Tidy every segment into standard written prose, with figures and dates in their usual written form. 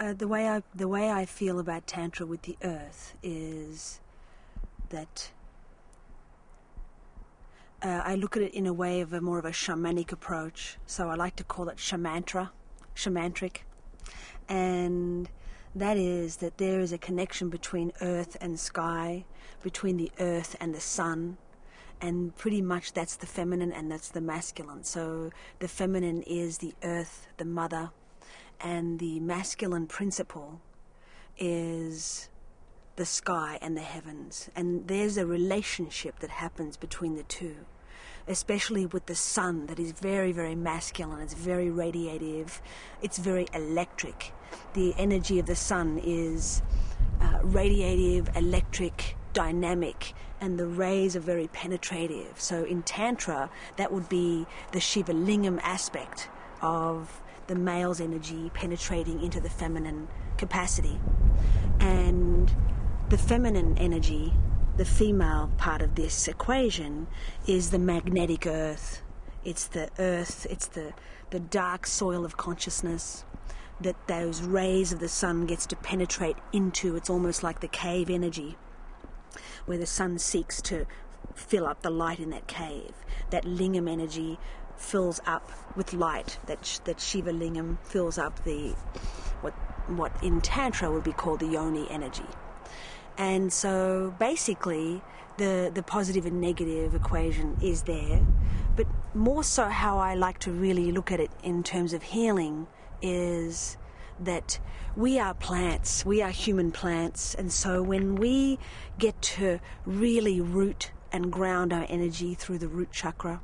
the way I feel about Tantra with the earth is that I look at it in a way of more of a shamanic approach. So I like to call it shamanic, and that is that there is a connection between earth and sky, between the earth and the sun, and pretty much that's the feminine and that's the masculine. So the feminine is the earth, the mother, and the masculine principle is the sky and the heavens. And there's a relationship that happens between the two, especially with the sun, that is very, very masculine. It's very radiative. It's very electric. The energy of the sun is radiative, electric, dynamic, and the rays are very penetrative. So in Tantra, that would be the Shiva Lingam aspect of the male's energy penetrating into the feminine capacity. And the feminine energy, the female part of this equation, is the magnetic earth. It's the earth, it's the dark soil of consciousness that those rays of the sun gets to penetrate into. It's almost like the cave energy, where the sun seeks to fill up the light in that cave. That lingam energy fills up with light. That Shiva lingam fills up the what in Tantra would be called the yoni energy. And so basically the positive and negative equation is there, but more so how I like to really look at it in terms of healing is that we are plants, we are human plants, and so when we get to really root and ground our energy through the root chakra,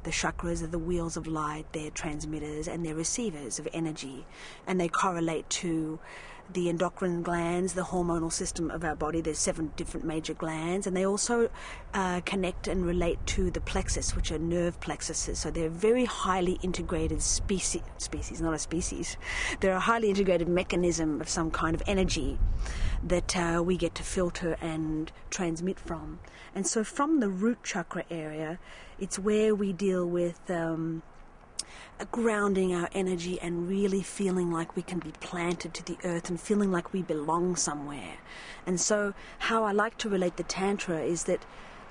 the chakras are the wheels of light, they're transmitters and they're receivers of energy, and they correlate to the endocrine glands, the hormonal system of our body. There's 7 different major glands, and they also connect and relate to the plexus, which are nerve plexuses. So they're very highly integrated species, not a species. They're a highly integrated mechanism of some kind of energy that we get to filter and transmit from. And so from the root chakra area, it's where we deal with grounding our energy and really feeling like we can be planted to the earth and feeling like we belong somewhere. And so how I like to relate the Tantra is that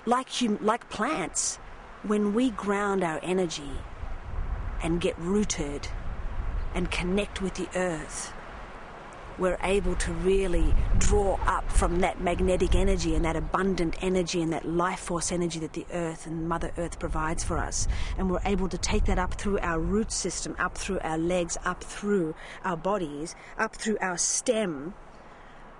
like plants, when we ground our energy and get rooted and connect with the earth, we're able to really draw up from that magnetic energy and that abundant energy and that life force energy that the earth and Mother Earth provides for us. And we're able to take that up through our root system, up through our legs, up through our bodies, up through our stem,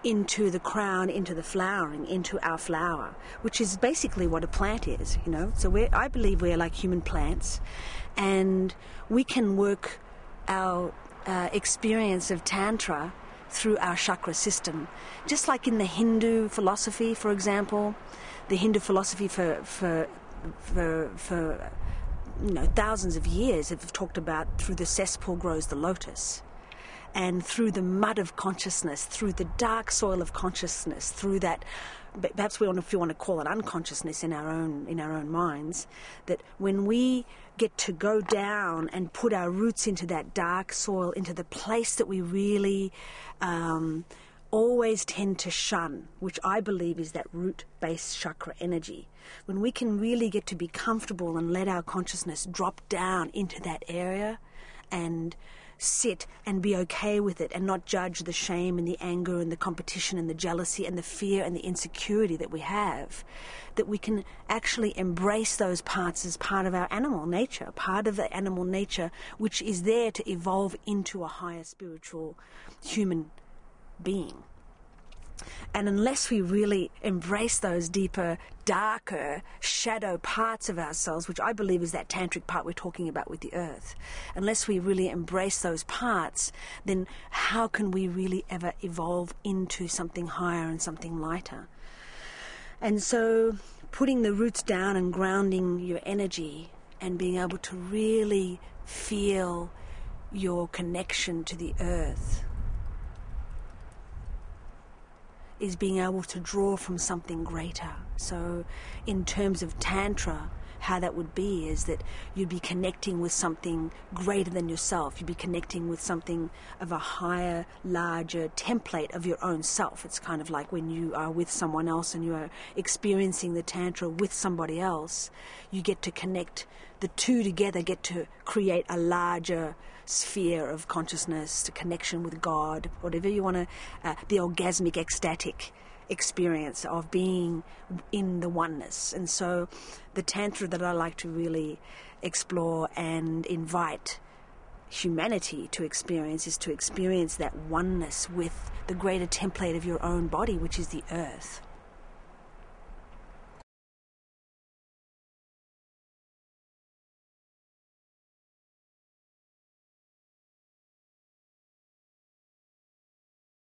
into the crown, into the flowering, into our flower, which is basically what a plant is, you know. So I believe we're like human plants, and we can work our experience of Tantra through our chakra system. Just like in the Hindu philosophy, for example, the Hindu philosophy for thousands of years have talked about through the cesspool grows the lotus. And through the mud of consciousness, through the dark soil of consciousness, through that, perhaps if you want to call it unconsciousness in our own minds, that when we get to go down and put our roots into that dark soil, into the place that we really always tend to shun, which I believe is that root-based chakra energy, when we can really get to be comfortable and let our consciousness drop down into that area and sit and be okay with it and not judge the shame and the anger and the competition and the jealousy and the fear and the insecurity that we have, that we can actually embrace those parts as part of our animal nature, part of the animal nature which is there to evolve into a higher spiritual human being. And unless we really embrace those deeper, darker, shadow parts of ourselves, which I believe is that tantric part we're talking about with the earth, unless we really embrace those parts, then how can we really ever evolve into something higher and something lighter? And so putting the roots down and grounding your energy and being able to really feel your connection to the earth is being able to draw from something greater. So in terms of Tantra, how that would be is that you'd be connecting with something greater than yourself. You'd be connecting with something of a higher, larger template of your own self. It's kind of like when you are with someone else and you are experiencing the Tantra with somebody else, you get to connect the two together, get to create a larger sphere of consciousness, to connection with God, whatever you want to, the orgasmic, ecstatic experience of being in the oneness. And so the Tantra that I like to really explore and invite humanity to experience is to experience that oneness with the greater template of your own body, which is the earth.